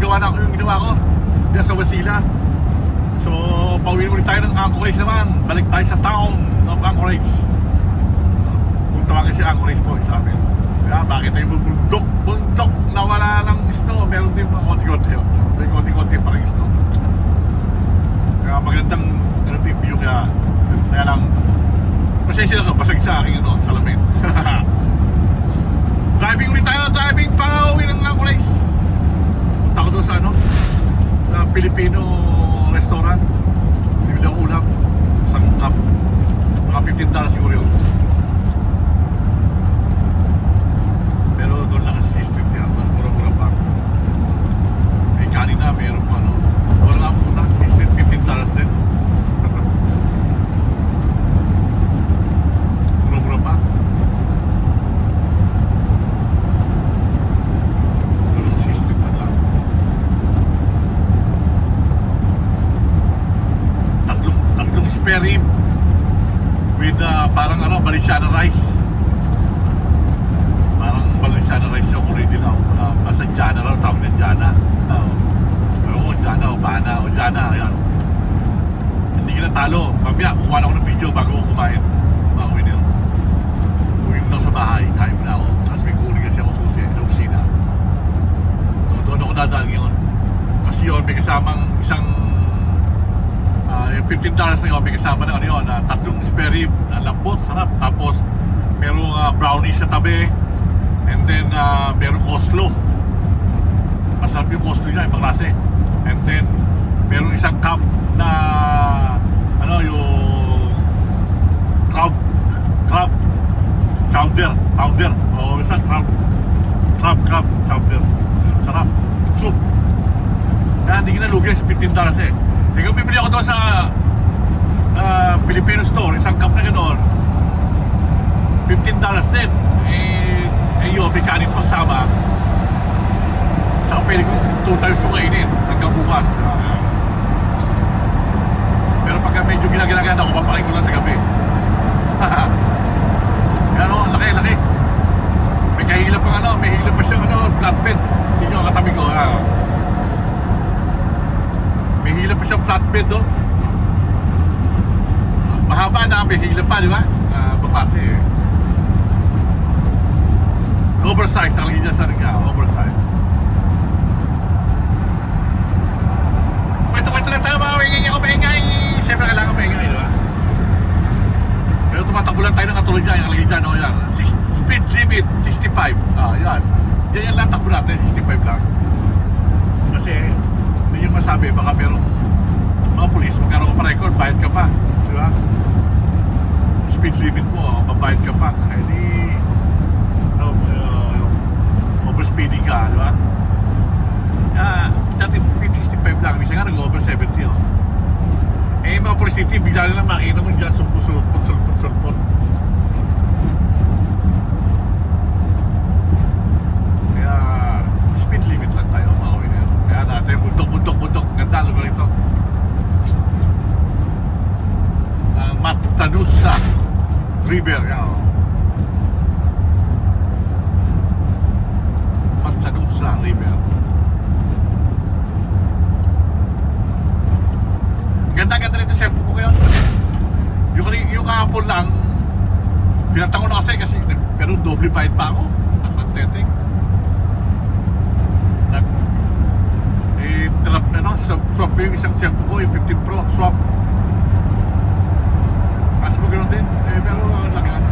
yung ginawa ko diyan sa Wasilla. So pauwi ulit tayo ng Anchorage naman. Balik tayo sa town ng Anchorage. Kung tawagin si Anchorage po sa amin. Kaya bakit tayo bundok na wala ng snow. Meron din mga konti-konti. May konti-konti pa rin snow. Kaya magandang view. Kaya lang pasensya na ka, basag sa akin salamin. Driving ulit tayo, driving para uwi ng Anchorage. Punta ko doon sa sa Filipino restaurant. Bibili ako ulam, isang cup, mga $15 siguro yun. Pero doon lang sa street niya, mas mura-mura pa. May kanin na, mayroon pa wala nga punta, sa street, $15 din. Mura-mura pa. Spare rib with parang Valenciana rice. Parang Valenciana rice yung original. Basta Jana raw, tawag na Jana. Oo, Jana o Bana o Jana, yan. Hindi ka natalo. Mamaya, kukuha ako ng video bago ako kumain. Bago yun. Uwi ko na sa bahay, kain mo na ako. Tapos may kuling kasi ako susi na opisina. So doon ako dadaan ngayon. Kasi yun, may kasamang isang yung $15 na yun, may kasama na tatlong spare rib, lambot, sarap. Tapos merong brownies sa tabi. And then merong coleslaw. Masarap yung coleslaw niya, ibang klase. And then merong isang cup na yung crab chowder. O isang crab chowder. Sarap. Soup. Kaya hindi ka nalugi sa $15 eh. Kung bibili ako doon sa Filipino store, isang cup na gano'n, $15 din. Yun, may kanin pang sama. Tsaka pwede kong 2 times ko kainin hanggang bukas. Pero pagka medyo ginagalagan ako, papakain ko lang sa gabi. Yan laki. May kahilap pang may hilap pa siyang flatbed. Hindi nyo katabi ko. May hilap pa siyang flatbed doon. Mahaba na, may hilap pa, di ba? Baklase eh. Oversize, nakalagay niya sa ringa, oversize. Kwento lang tayo, maingay. Siyempre kailangan maingay, di ba? Pero tumatakbo lang tayo ng katulad niya, yung nakalagay dyan, yan. Speed limit, 65. Yan. Yan lang takbo natin, 65 lang. Kasi yung masabi, baka merong mga pulis, magkaroon ka pa record, bayad ka pa, di ba? Speed limit mo, mabayad ka pa, hindi overspeeding ka, di ba? Dati 65 lang, minsan nga nag-over 70, mga pulis dito, bigla na lang makita mo dyan, sulpot. Kaya speed limit lang tayo, mga winner. Kaya natin, bundok, ganda lugar ito. Matanusa River, Matanusa River. Ganda rito sa po ko ngayon. Yung kahapon lang, pinatang ko na kasi pero doble bayad pa ako. Nagtetek. Trap swap yung isang cellphone ko, yung 15 Pro, swap. Kasi mo ganoon din, pero ang laki lang.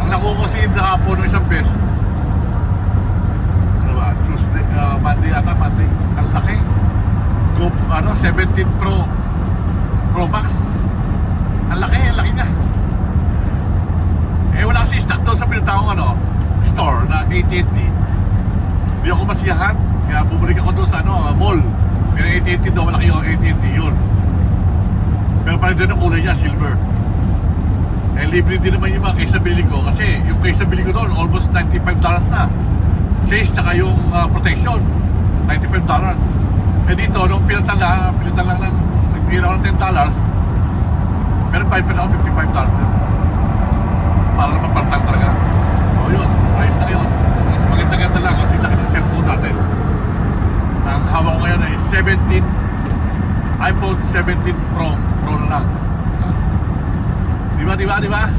Ang nakuha ko kasi hapon ng isang beses. Tuesday, Monday ata, ang laki. Go, 17 Pro Max. Ang laki na. Wala kasi stock doon sa pinatawang store na AT&T. Hindi ako masiyahan. Kaya bumalik ako doon sa mall. Pero AT&T doon, malaki yung AT&T yun. Pero parang doon ang kulay niya, silver. Libre din naman yung mga case na bili ko. Kasi yung case na bili ko doon, almost $95 na. Case tsaka yung protection, $95. Dito, nung pinatan lang nagbira ako ng $10. Pero bayad pa na ako $55 din. Para naman partang talaga. Yun, ayos na yun. Maganda-ganda lang kasi laki ng cellphone natin. 17 Pro na lang. Di ba?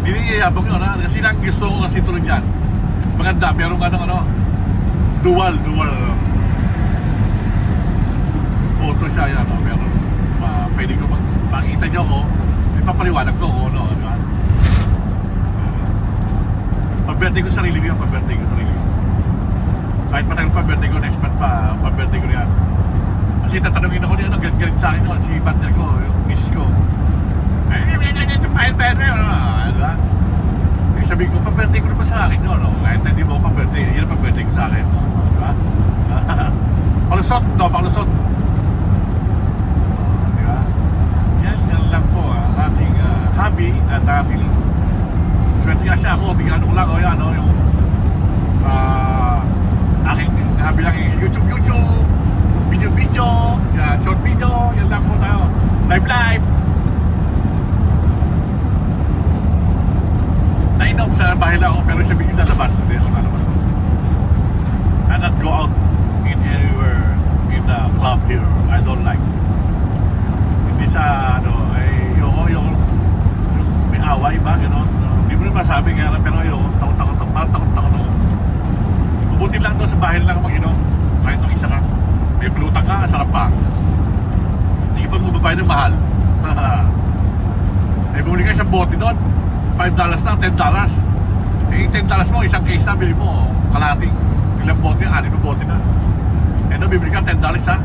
Niniyayabang yun, ha? Kasi lang gusto ko kasi tulad yan. Maganda, merong dual photo siya, yan, no? Meron, pwede ko makita niyo ako, ipapaliwanag ko kung ano, di ba? Pag-birthday ko sarili ko yan, kahit matagal pa-birthday ko, next month pa, pa-birthday ko yan. Kasi tatanungin ako niya, galit sa akin, no? Si partner ko, yung misis ko. Pahit, diba? Sabi ko, pa-birthday ko na pa sa akin, no? Kahit hindi mo pa-birthday, yun ang pa-birthday ko sa akin, diba? Palusot. Diba? Yan lang po, ang ating hobby at ating swerte nga siya ako, bigyan ko lang, yung aking hobby lang yung YouTube, video, short video, yan lang po tayo. Live. Nainom sa bahay lang ako, pero sabi nyo lalabas. Hindi ako lalabas. I not go out in anywhere in the club here. I don't like. Hindi sa, yung may away ba, gano'n. Hindi mo rin masabi nga, pero yung takot ako. Mabuti lang doon sa bahay lang mag-inom. Kahit nang isa ka. May blutang ka, sarap pa. Hindi pa mo babayad ng mahal. May bumili ka isang bote doon. $5 lang, $10. Eh, $10 mo, isang case na, bili mo. Kalating, ilang bote, 6 na bote na. Eh, no, bibili ka $10 ha.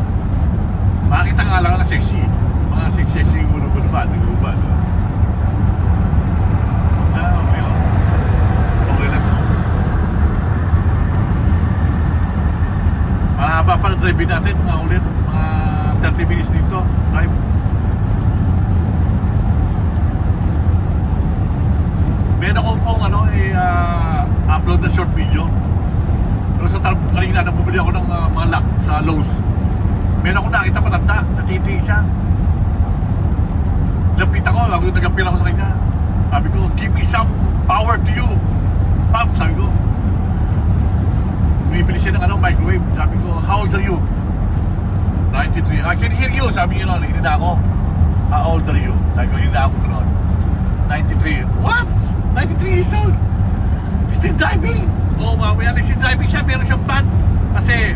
Makakita nga lang na sexy. Mga sexy gulubad. Okay lang. Mahaba pa na drive natin, mga ulit. Mga 30 minutes dito, drive. Meron ako pong upload na short video. Pero sa kanina bumili ako ng mga lock sa Lowe's. Meron ako nakita matanda, natiti siya. Lapit ako, nagapil ako sa kanya. Sabi ko, give me some power to you. Pop, sabi ko. Bumibili siya ng microwave. Sabi ko, how old are you? 93. I can hear you. Sabi niya, hindi na ako. How old are you? Sabi ko, hindi na ako noon. 93. What? 93 years old? Still driving? Oo, mamaya still driving siya. Meron siyang ban. Kasi,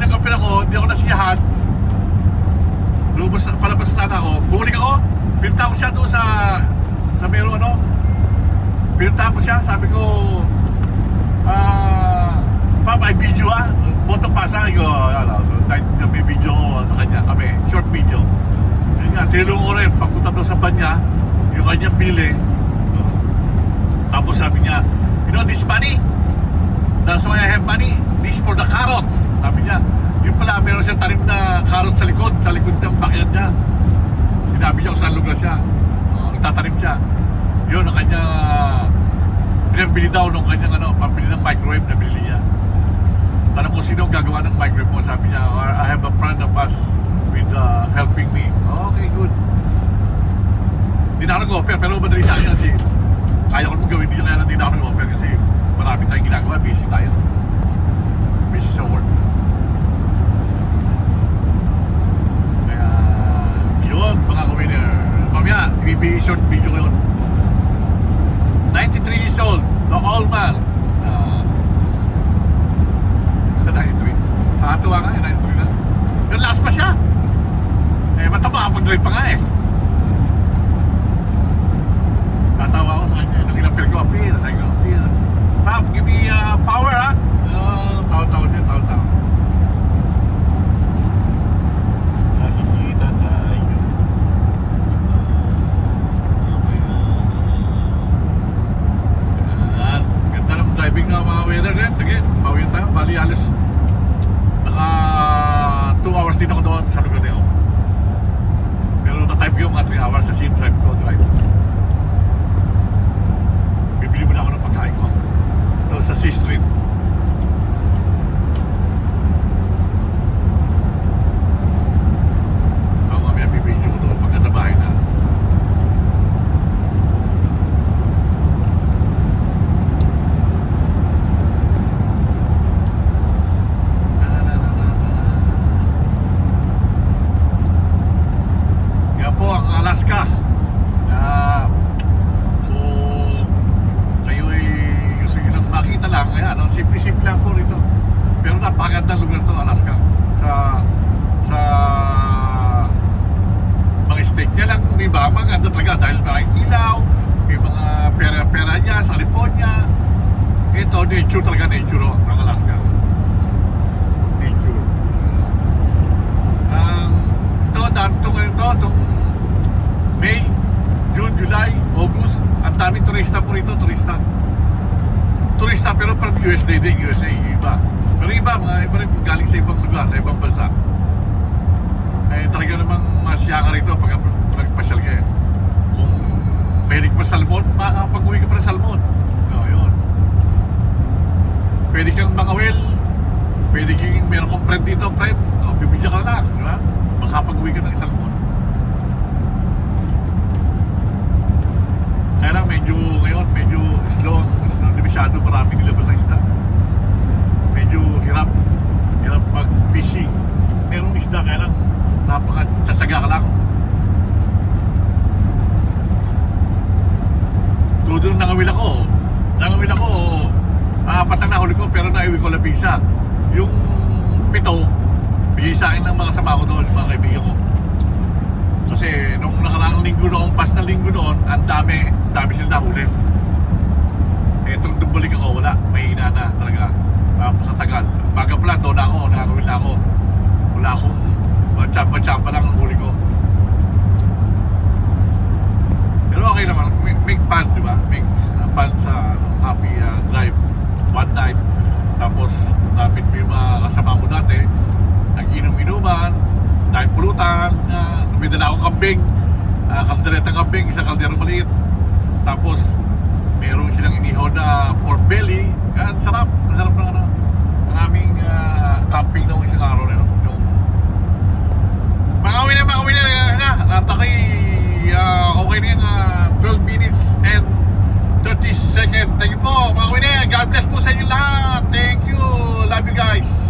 nag-appear ako, hindi ako nasiyahan. Palabas na sana ako. Bumalik ako. Pinunta ko siya doon sa meron Pinunta ko siya. Sabi ko, Pap, I video Boto pasa. May video ko sa kanya. Kami, short video. Yun nga, tinulungan ko rin. Pagpunta doon sa ban niya, yung kanyang pinili. Tapos sabi niya, you know this money? That's why I have money. This for the carrots. Sabi niya, yun pala, meron siyang tanim na carrots sa likod ng backyard niya. Sinabi niya kung saan lugar siya. Nagtatanim siya. Yun, ang kanya, pinambili daw nung kanyang pambili ng microwave na binili niya. Tanong ko sino ang gagawa ng microwave mo. Sabi niya, I have a friend of us with helping me. Okay, good. Hindi na ako nag-offer, pero madali sa akin kasi kaya ko naman gawin din kaya hindi na ako nag-offer kasi marami tayong ginagawa, busy tayo. Busy sa work. Kaya, yun mga ka-winner. Mamaya, short video ko yun. 93 years old, the old man. 93. Nakatuwa nga 93 na. Yung last pa siya. Mataba, pag-drive pa nga Tatawa ako sa kanya. Nung inapir ko, apir. Pap, give me power ha. Tawa-tawa siya, tawa-tawa. Nakikita tayo. Ganda ng driving na mga weather rin. Sige, pauwi tayo. Bali, alas naka 2 hours din ako doon sa lugar niya. Pero tatype ko yung mga 3 hours kasi drive ko. Bibili mo na ako ng pagkain ko doon sa C Street. Mamaya bibidyo ko doon pagka sa bahay na. simple-simple lang po rito. Pero napakagandang lugar to, Alaska. Sa mga state niya lang, di ba? Maganda talaga dahil maraming ilaw, may mga pera-pera niya sa California. Ito, nature talaga, nature ng Alaska. Nature. Itong May, June, July, August, ang daming turista po rito, turista pero parang USA din, USA, iba. Pero iba rin galing sa ibang lugar, sa ibang bansa. Eh, talaga namang masaya ka rito pag nagpasyal ka eh. Kung mahilig pa salmon, makakapag-uwi ka pa ng salmon. No, yun. Pwede kang mangawel, pwede kang meron kong friend dito, friend. O, bibidya ka lang, di ba? Makakapag-uwi ka ng salmon. Kaya lang medyo slow, hindi masyado marami nilabas sa isda. Medyo hirap mag-fishing. Merong isda, kaya lang napaka-tsasaga ka lang. Doon nangawil ako, 4 ang nahuli ko pero naiwi ko labing isa. Yung 7, bigay sa akin ng mga kasama ko doon, mga kaibigan ko. Kasi nung nakaraang linggo noon, pas na linggo noon, ang dami sila nahuli. Eh, itong bumalik ako, wala, may hina na talaga. Napakatagal. Baga pala, doon ako, nakakawil na ako. Wala akong champa-champa lang ang huli ko. Pero okay naman, make fun, di ba? Make fun sa happy drive, one night. Tapos, dapat may mga kasama mo dati, nag-inom-inuman, dahil pulutan, may dala akong kambing, kalderetang kambing, isang kalderong maliit. Tapos, meron silang inihaw na pork belly. Ang sarap ng aming camping noong isang araw na yun. Makawin na. Natakay, okay na yung 12 minutes and 30 seconds. Thank you po, makawin na. God bless po sa inyo lahat. Thank you. Love you guys.